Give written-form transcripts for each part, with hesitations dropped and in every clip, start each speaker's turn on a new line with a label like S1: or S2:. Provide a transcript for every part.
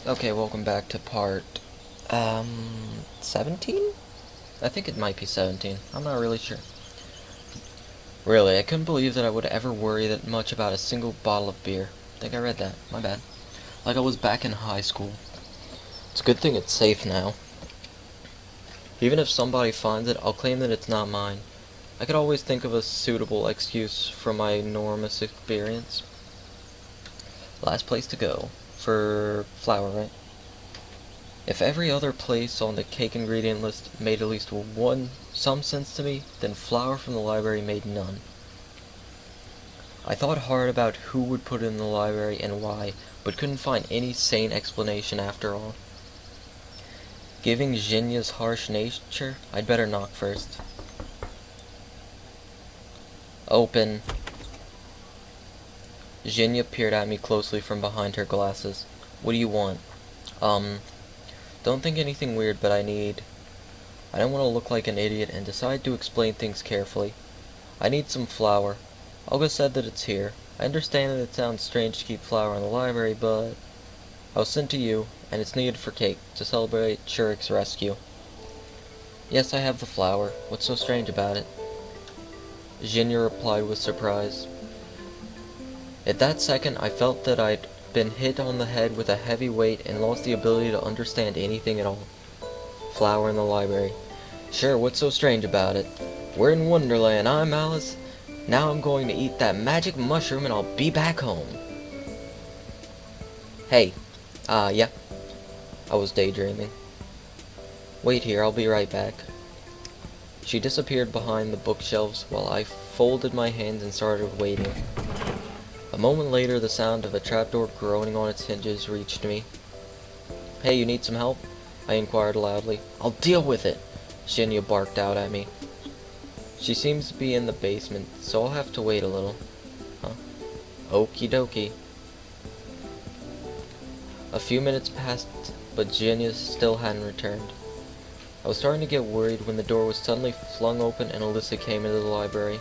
S1: Okay, welcome back to part 17? I think it might be 17. I'm not really sure. Really, I couldn't believe that I would ever worry that much about a single bottle of beer. I think I read that. My bad. Like I was back in high school. It's a good thing it's safe now. Even if somebody finds it, I'll claim that it's not mine. I could always think of a suitable excuse for my enormous experience. Last place to go. For flour, right? If every other place on the cake ingredient list made at least some sense to me, then flour from the library made none. I thought hard about who would put it in the library and why, but couldn't find any sane explanation after all. Given Zhinya's harsh nature, I'd better knock first. Open. Zhinya peered at me closely from behind her glasses. What do you want? Don't think anything weird, but I don't want to look like an idiot and decide to explain things carefully. I need some flour. Olga said that it's here. I understand that it sounds strange to keep flour in the library, but I was sent to you, and it's needed for cake, to celebrate Shurik's rescue. Yes, I have the flour. What's so strange about it? Zhinya replied with surprise. At that second, I felt that I'd been hit on the head with a heavy weight and lost the ability to understand anything at all. Flour in the library. Sure, what's so strange about it? We're in Wonderland, I'm Alice. Now I'm going to eat that magic mushroom and I'll be back home. Hey. Yeah. I was daydreaming. Wait here, I'll be right back. She disappeared behind the bookshelves while I folded my hands and started waiting. A moment later, the sound of a trapdoor groaning on its hinges reached me. Hey, you need some help? I inquired loudly. I'll deal with it, Shinya barked out at me. She seems to be in the basement, so I'll have to wait a little. Huh? Okie dokie. A few minutes passed, but Shinya still hadn't returned. I was starting to get worried when the door was suddenly flung open and Alyssa came into the library.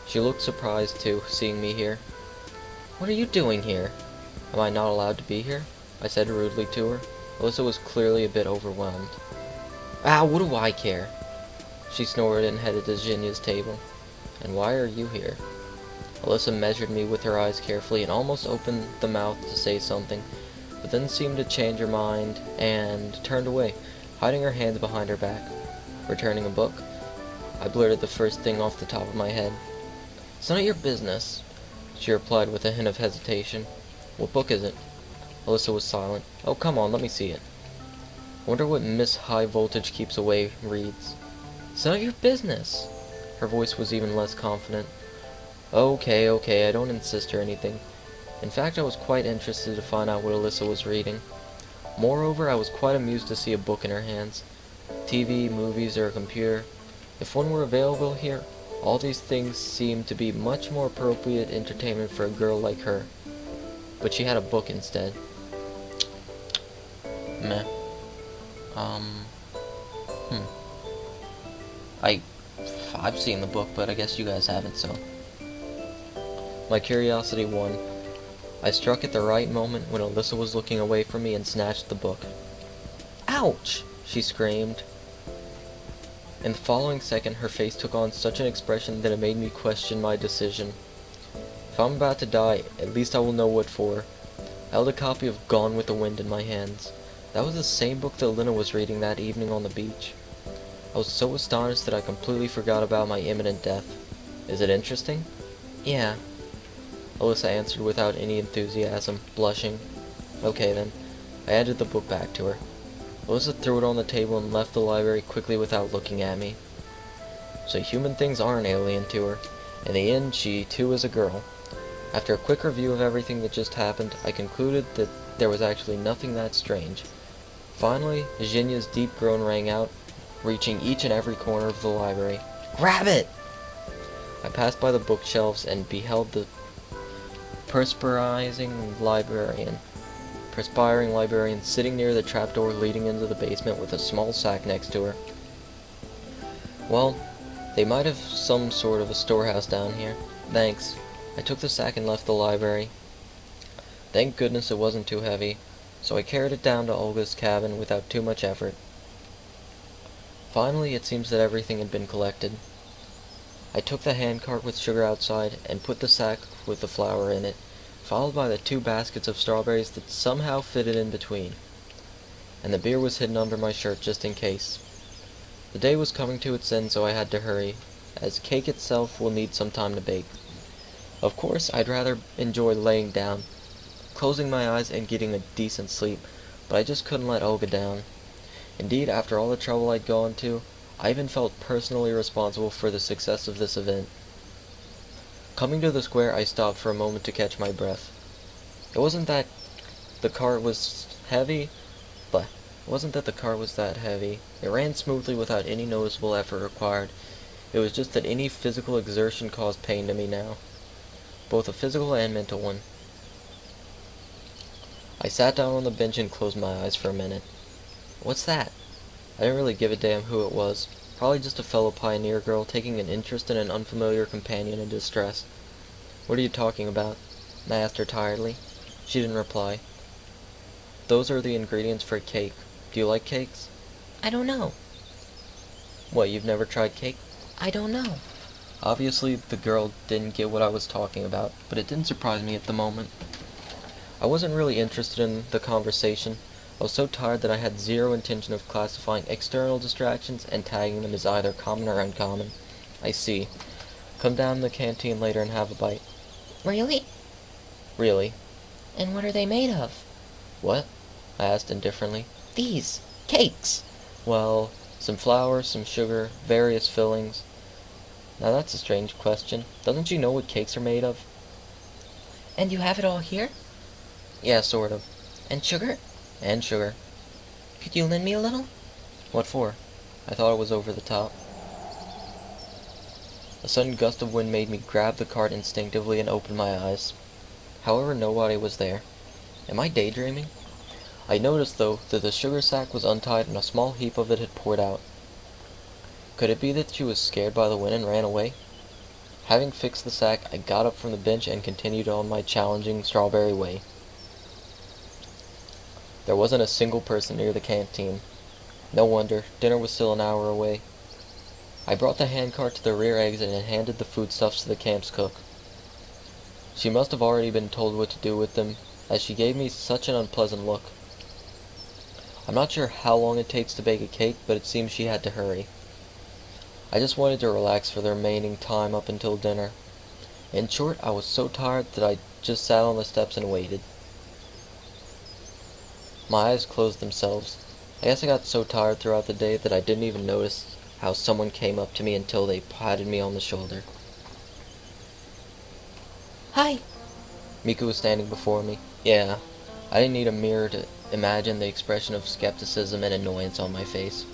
S1: She looked surprised, too, seeing me here. What are you doing here? Am I not allowed to be here? I said rudely to her. Alyssa was clearly a bit overwhelmed. Ah, what do I care? She snorted and headed to Zinya's table. And why are you here? Alyssa measured me with her eyes carefully and almost opened the mouth to say something, but then seemed to change her mind and turned away, hiding her hands behind her back. Returning a book? I blurted the first thing off the top of my head. It's none of your business, she replied with a hint of hesitation. What book is it? Alyssa was silent. Oh, come on, let me see it. Wonder what Miss High Voltage Keeps Away reads. It's none of your business. Her voice was even less confident. Okay, I don't insist or anything. In fact, I was quite interested to find out what Alyssa was reading. Moreover, I was quite amused to see a book in her hands. TV, movies, or a computer. If one were available here, all these things seemed to be much more appropriate entertainment for a girl like her. But she had a book instead. Meh. I've seen the book, but I guess you guys haven't, so. My curiosity won. I struck at the right moment when Alyssa was looking away from me and snatched the book. Ouch! She screamed. In the following second, her face took on such an expression that it made me question my decision. If I'm about to die, at least I will know what for. I held a copy of Gone with the Wind in my hands. That was the same book that Lena was reading that evening on the beach. I was so astonished that I completely forgot about my imminent death. Is it interesting? Yeah. Alyssa answered without any enthusiasm, blushing. Okay then. I handed the book back to her. Alyssa threw it on the table and left the library quickly without looking at me. So human things aren't alien to her. In the end, she too is a girl. After a quick review of everything that just happened, I concluded that there was actually nothing that strange. Finally, Zinya's deep groan rang out, reaching each and every corner of the library. Grab it! I passed by the bookshelves and beheld the perspiring librarian sitting near the trapdoor leading into the basement with a small sack next to her. Well, they might have some sort of a storehouse down here. Thanks. I took the sack and left the library. Thank goodness it wasn't too heavy, so I carried it down to Olga's cabin without too much effort. Finally, it seems that everything had been collected. I took the handcart with sugar outside and put the sack with the flour in it, followed by the 2 baskets of strawberries that somehow fitted in between. And the beer was hidden under my shirt just in case. The day was coming to its end, so I had to hurry, as cake itself will need some time to bake. Of course, I'd rather enjoy laying down, closing my eyes and getting a decent sleep, but I just couldn't let Olga down. Indeed, after all the trouble I'd gone to, I even felt personally responsible for the success of this event. Coming to the square, I stopped for a moment to catch my breath. It wasn't that the cart was heavy, but it wasn't that the cart was that heavy. It ran smoothly without any noticeable effort required. It was just that any physical exertion caused pain to me now, both a physical and mental one. I sat down on the bench and closed my eyes for a minute. What's that? I didn't really give a damn who it was. Probably just a fellow pioneer girl taking an interest in an unfamiliar companion in distress. What are you talking about? I asked her tiredly. She didn't reply. Those are the ingredients for a cake. Do you like cakes?
S2: I don't know.
S1: What, you've never tried cake?
S2: I don't know.
S1: Obviously, the girl didn't get what I was talking about, but it didn't surprise me at the moment. I wasn't really interested in the conversation. I was so tired that I had zero intention of classifying external distractions and tagging them as either common or uncommon. I see. Come down to the canteen later and have a bite.
S2: Really?
S1: Really?
S2: And what are they made of?
S1: What? I asked indifferently.
S2: These. Cakes.
S1: Well, some flour, some sugar, various fillings. Now that's a strange question. Doesn't she know what cakes are made of?
S2: And you have it all here?
S1: Yeah, sort of.
S2: And sugar?
S1: And sugar.
S2: Could you lend me a little?
S1: What for? I thought it was over the top. A sudden gust of wind made me grab the cart instinctively and open my eyes. However, nobody was there. Am I daydreaming? I noticed, though, that the sugar sack was untied and a small heap of it had poured out. Could it be that she was scared by the wind and ran away? Having fixed the sack, I got up from the bench and continued on my challenging strawberry way. There wasn't a single person near the canteen. No wonder, dinner was still an hour away. I brought the handcart to the rear exit and handed the foodstuffs to the camp's cook. She must have already been told what to do with them, as she gave me such an unpleasant look. I'm not sure how long it takes to bake a cake, but it seems she had to hurry. I just wanted to relax for the remaining time up until dinner. In short, I was so tired that I just sat on the steps and waited. My eyes closed themselves. I guess I got so tired throughout the day that I didn't even notice how someone came up to me until they patted me on the shoulder.
S2: Hi.
S1: Miku was standing before me. Yeah, I didn't need a mirror to imagine the expression of skepticism and annoyance on my face.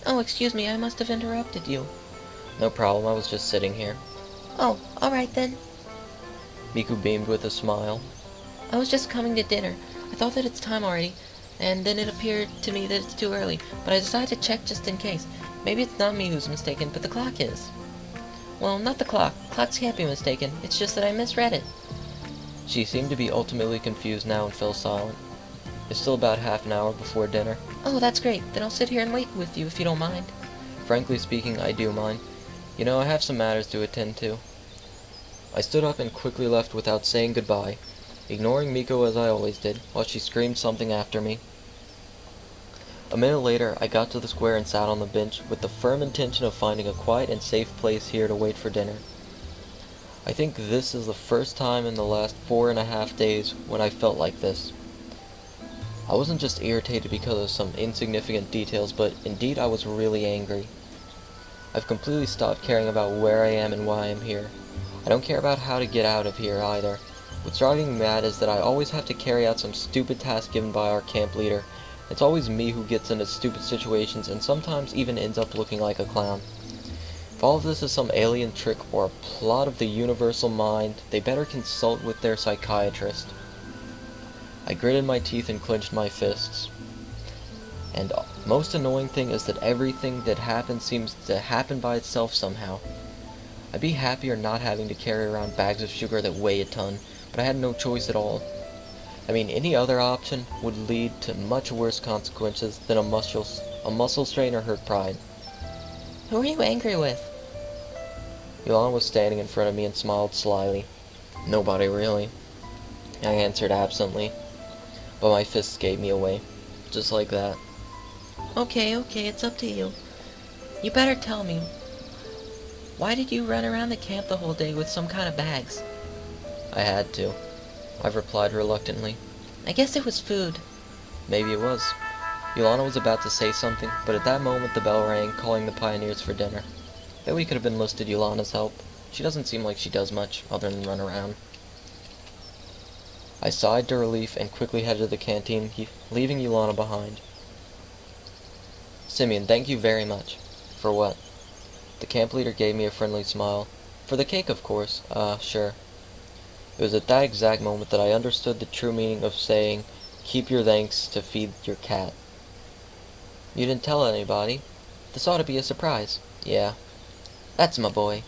S2: Oh, excuse me, I must have interrupted you.
S1: No problem, I was just sitting here.
S2: Oh, all right then.
S1: Miku beamed with a smile.
S2: I was just coming to dinner. I thought that it's time already, and then it appeared to me that it's too early, but I decided to check just in case. Maybe it's not me who's mistaken, but the clock is. Well, not the clock. Clocks can't be mistaken. It's just that I misread it.
S1: She seemed to be ultimately confused now and fell silent. It's still about half an hour before dinner.
S2: Oh, that's great. Then I'll sit here and wait with you if you don't mind.
S1: Frankly speaking, I do mind. You know, I have some matters to attend to. I stood up and quickly left without saying goodbye, ignoring Miko as I always did, while she screamed something after me. A minute later, I got to the square and sat on the bench, with the firm intention of finding a quiet and safe place here to wait for dinner. I think this is the first time in the last 4.5 days when I felt like this. I wasn't just irritated because of some insignificant details, but indeed I was really angry. I've completely stopped caring about where I am and why I'm here. I don't care about how to get out of here either. What's driving me mad is that I always have to carry out some stupid task given by our camp leader. It's always me who gets into stupid situations and sometimes even ends up looking like a clown. If all of this is some alien trick or a plot of the universal mind, they better consult with their psychiatrist. I gritted my teeth and clenched my fists. And most annoying thing is that everything that happens seems to happen by itself somehow. I'd be happier not having to carry around bags of sugar that weigh a ton, but I had no choice at all. I mean, any other option would lead to much worse consequences than a muscle strain or hurt pride.
S2: Who are you angry with?
S1: Yolanda was standing in front of me and smiled slyly. Nobody, really. I answered absently, but my fists gave me away. Just like that.
S2: Okay, it's up to you. You better tell me. Why did you run around the camp the whole day with some kind of bags?
S1: I had to. I've replied reluctantly.
S2: I guess it was food.
S1: Maybe it was. Yolanda was about to say something, but at that moment the bell rang, calling the pioneers for dinner. Bet we could have enlisted Yolanda's help. She doesn't seem like she does much, other than run around. I sighed to relief and quickly headed to the canteen, leaving Yolanda behind. Semyon, thank you very much. For what? The camp leader gave me a friendly smile. For the cake, of course. Sure. It was at that exact moment that I understood the true meaning of saying, keep your thanks to feed your cat. You didn't tell anybody? This ought to be a surprise. Yeah. That's my boy.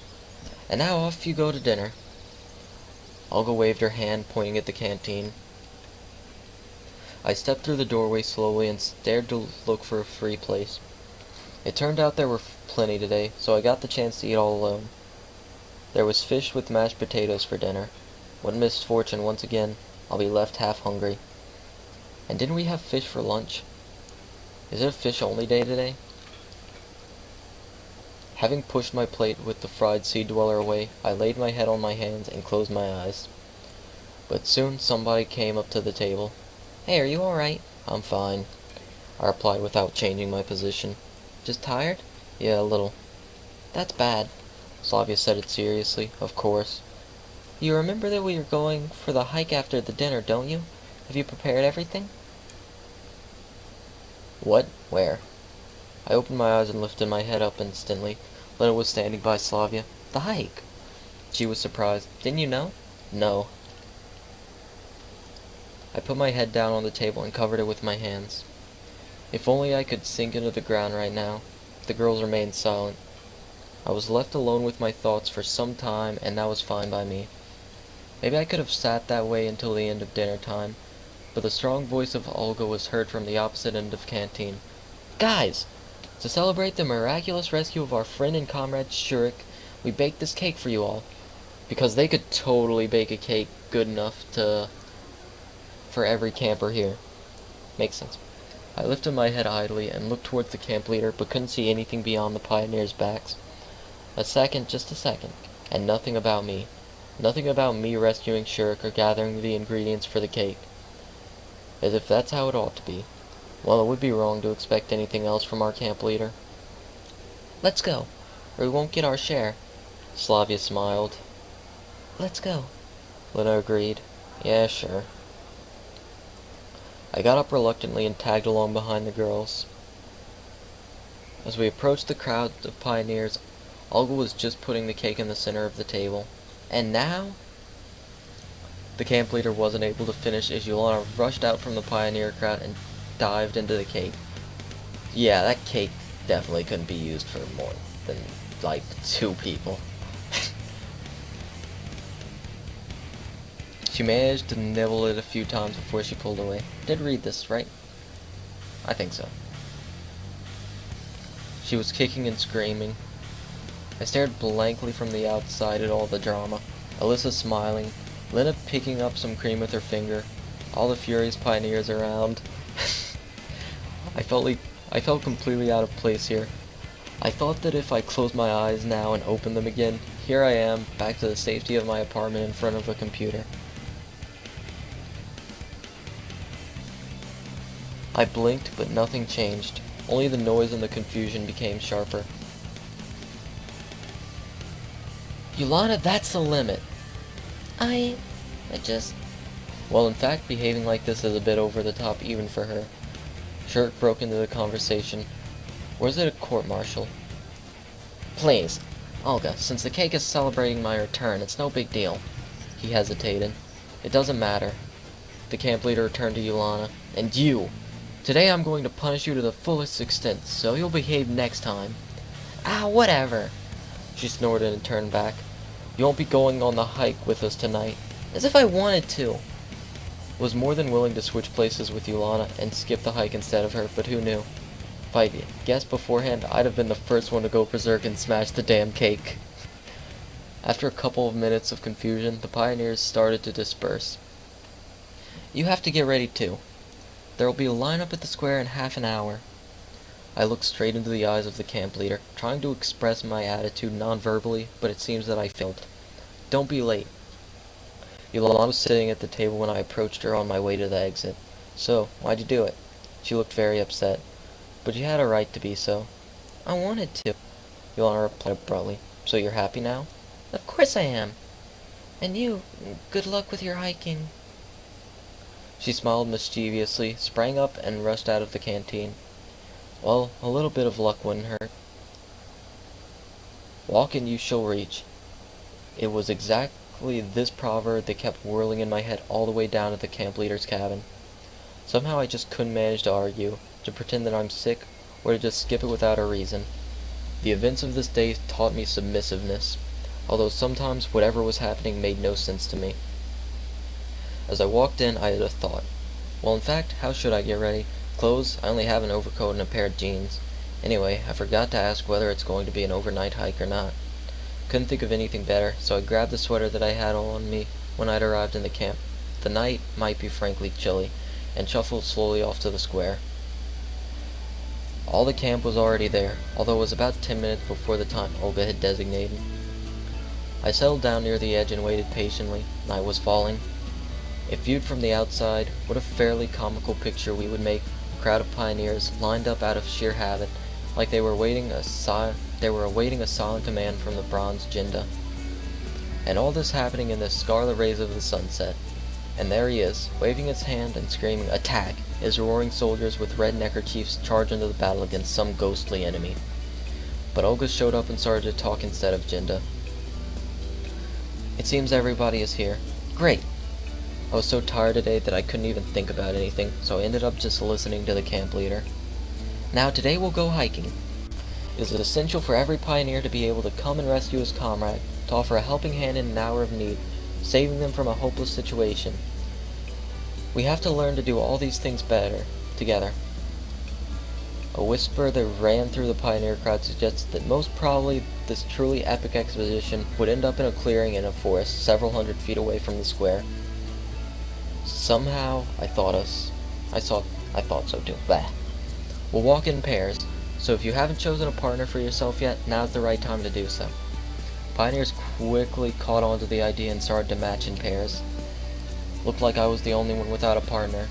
S1: And now off you go to dinner. Olga waved her hand, pointing at the canteen. I stepped through the doorway slowly and stared to look for a free place. It turned out there were plenty today, so I got the chance to eat all alone. There was fish with mashed potatoes for dinner. What misfortune, once again, I'll be left half hungry. And didn't we have fish for lunch? Is it a fish-only day today? Having pushed my plate with the fried sea dweller away, I laid my head on my hands and closed my eyes. But soon somebody came up to the table.
S2: Hey, are you alright?
S1: I'm fine, I replied without changing my position.
S2: Just tired?
S1: Yeah, a little.
S2: That's bad.
S1: Slavia said it seriously, of course.
S2: You remember that we were going for the hike after the dinner, don't you? Have you prepared everything?
S1: What? Where? I opened my eyes and lifted my head up instantly. Lena was standing by Slavia.
S2: The hike.
S1: She was surprised.
S2: Didn't you know?
S1: No. I put my head down on the table and covered it with my hands. If only I could sink into the ground right now. The girls remained silent. I was left alone with my thoughts for some time, and that was fine by me. Maybe I could have sat that way until the end of dinner time, but the strong voice of Olga was heard from the opposite end of the canteen. Guys! To celebrate the miraculous rescue of our friend and comrade Shurik, we baked this cake for you all. Because they could totally bake a cake good enough for every camper here. Makes sense. I lifted my head idly and looked towards the camp leader, but couldn't see anything beyond the pioneers' backs. Just a second, and nothing about me. Nothing about me rescuing Shurik or gathering the ingredients for the cake. As if that's how it ought to be. Well, it would be wrong to expect anything else from our camp leader.
S2: Let's go, or we won't get our share.
S1: Slavia smiled.
S2: Let's go.
S1: Lena agreed. Yeah, sure. I got up reluctantly and tagged along behind the girls. As we approached the crowd of pioneers, Olga was just putting the cake in the center of the table.
S2: And now?
S1: The camp leader wasn't able to finish as Yolanda rushed out from the pioneer crowd and dived into the cake. Yeah, that cake definitely couldn't be used for more than, like, 2 people. She managed to nibble it a few times before she pulled away. Did read this, right? I think so. She was kicking and screaming. I stared blankly from the outside at all the drama. Alyssa smiling, Lena picking up some cream with her finger, all the furious pioneers around. I felt completely out of place here. I thought that if I closed my eyes now and opened them again, here I am, back to the safety of my apartment in front of a computer. I blinked, but nothing changed. Only the noise and the confusion became sharper.
S2: Yolanda, that's the limit. I just...
S1: Well, in fact, behaving like this is a bit over the top even for her. Shirk broke into the conversation. Or is it a court-martial? Please, Olga, since the cake is celebrating my return, it's no big deal. He hesitated. It doesn't matter. The camp leader turned to Yolanda. And you! Today I'm going to punish you to the fullest extent, so you'll behave next time.
S2: Ah, whatever.
S1: She snorted and turned back. You won't be going on the hike with us tonight.
S2: As if I wanted to.
S1: Was more than willing to switch places with Yulana and skip the hike instead of her, but who knew? If I'd guessed beforehand, I'd have been the first one to go berserk and smash the damn cake. After a couple of minutes of confusion, the pioneers started to disperse. You have to get ready too. There will be a lineup at the square in half an hour. I looked straight into the eyes of the camp leader, trying to express my attitude non-verbally, but it seems that I failed. Don't be late. Yolanda was sitting at the table when I approached her on my way to the exit. So, why'd you do it? She looked very upset. But you had a right to be so.
S2: I wanted to.
S1: Yolanda replied abruptly. So you're happy now?
S2: Of course I am. And you, good luck with your hiking.
S1: She smiled mischievously, sprang up, and rushed out of the canteen. Well, a little bit of luck wouldn't hurt. Walk and you shall reach. It was exactly this proverb that kept whirling in my head all the way down to the camp leader's cabin. Somehow I just couldn't manage to argue, to pretend that I'm sick, or to just skip it without a reason. The events of this day taught me submissiveness, although sometimes whatever was happening made no sense to me. As I walked in, I had a thought. Well, in fact, how should I get ready? Clothes? I only have an overcoat and a pair of jeans. Anyway, I forgot to ask whether it's going to be an overnight hike or not. Couldn't think of anything better, so I grabbed the sweater that I had on me when I'd arrived in the camp. The night might be frankly chilly, and shuffled slowly off to the square. All the camp was already there, although it was about 10 minutes before the time Olga had designated. I settled down near the edge and waited patiently. Night was falling. If viewed from the outside, what a fairly comical picture we would make. A crowd of pioneers lined up out of sheer habit, like they were awaiting a silent command from the bronze Jinda. And all this happening in the scarlet rays of the sunset. And there he is, waving his hand and screaming, "Attack!" as roaring soldiers with red neckerchiefs charge into the battle against some ghostly enemy. But Olga showed up and started to talk instead of Jinda. It seems everybody is here. Great! I was so tired today that I couldn't even think about anything, so I ended up just listening to the camp leader. Now today we'll go hiking. It is essential for every pioneer to be able to come and rescue his comrade, to offer a helping hand in an hour of need, saving them from a hopeless situation. We have to learn to do all these things better, together. A whisper that ran through the pioneer crowd suggested that most probably this truly epic expedition would end up in a clearing in a forest several hundred feet away from the square. Somehow, I thought so too. Bah. We'll walk in pairs, so if you haven't chosen a partner for yourself yet, now's the right time to do so. Pioneers quickly caught on to the idea and started to match in pairs. Looked like I was the only one without a partner.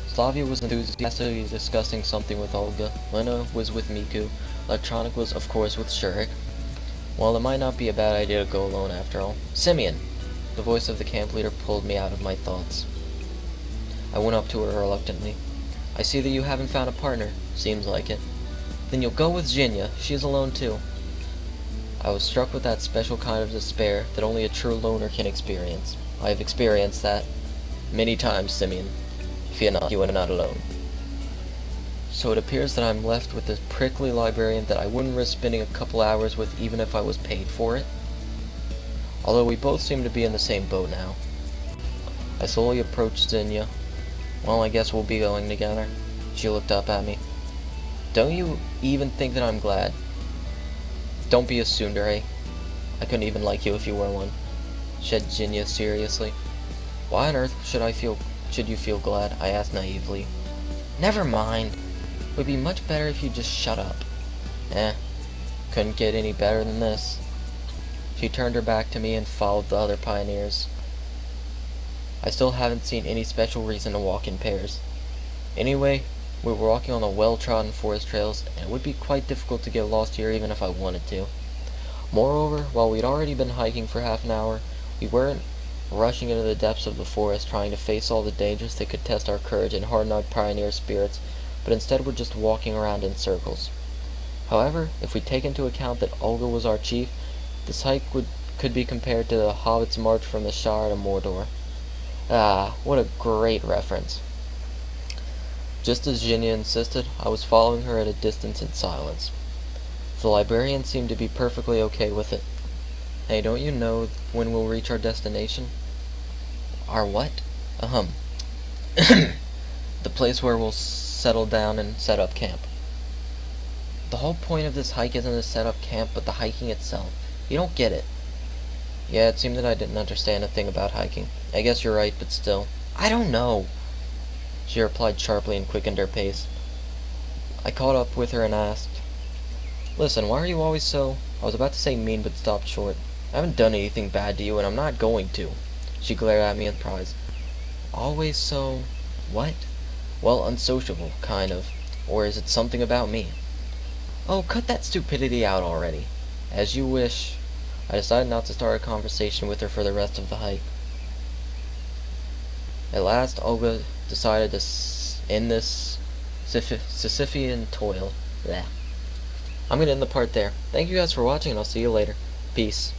S1: Slavia was enthusiastically discussing something with Olga, Lena was with Miku, Electronic was of course with Shurik. Well, it might not be a bad idea to go alone after all. Semyon! The voice of the camp leader pulled me out of my thoughts. I went up to her reluctantly. I see that you haven't found a partner. Seems like it. Then you'll go with Zhinya. She's alone too. I was struck with that special kind of despair that only a true loner can experience. I have experienced that many times, Semyon. Fear not, you are not alone. So it appears that I'm left with this prickly librarian that I wouldn't risk spending a couple hours with even if I was paid for it. Although we both seem to be in the same boat now. I slowly approached Zhinya. Well, I guess we'll be going together. She looked up at me. Don't you even think that I'm glad? Don't be a tsundere. I couldn't even like you if you were one, said Zhinya seriously. Why on earth should you feel glad? I asked naively. Never mind. It would be much better if you just shut up. Couldn't get any better than this. She turned her back to me and followed the other pioneers. I still haven't seen any special reason to walk in pairs. Anyway, we were walking on the well-trodden forest trails, and it would be quite difficult to get lost here even if I wanted to. Moreover, while we'd already been hiking for half an hour, we weren't rushing into the depths of the forest trying to face all the dangers that could test our courage and harden our pioneer spirits, but instead we're just walking around in circles. However, if we take into account that Olga was our chief, this hike could be compared to the Hobbit's march from the Shire to Mordor. Ah, what a great reference. Just as Zhinya insisted, I was following her at a distance in silence. The librarian seemed to be perfectly okay with it. Hey, don't you know when we'll reach our destination? Our what? The place where we'll settle down and set up camp. The whole point of this hike isn't to set up camp, but the hiking itself. You don't get it. Yeah, it seemed that I didn't understand a thing about hiking. I guess you're right, but still. I don't know, she replied sharply and quickened her pace. I caught up with her and asked, Listen, why are you always so... I was about to say mean, but stopped short. I haven't done anything bad to you, and I'm not going to. She glared at me in surprise. Always so... what? Well, unsociable, kind of. Or is it something about me? Oh, cut that stupidity out already. As you wish. I decided not to start a conversation with her for the rest of the hike. At last, Olga decided to end this Sisyphean toil. Blech. I'm gonna end the part there. Thank you guys for watching, and I'll see you later. Peace.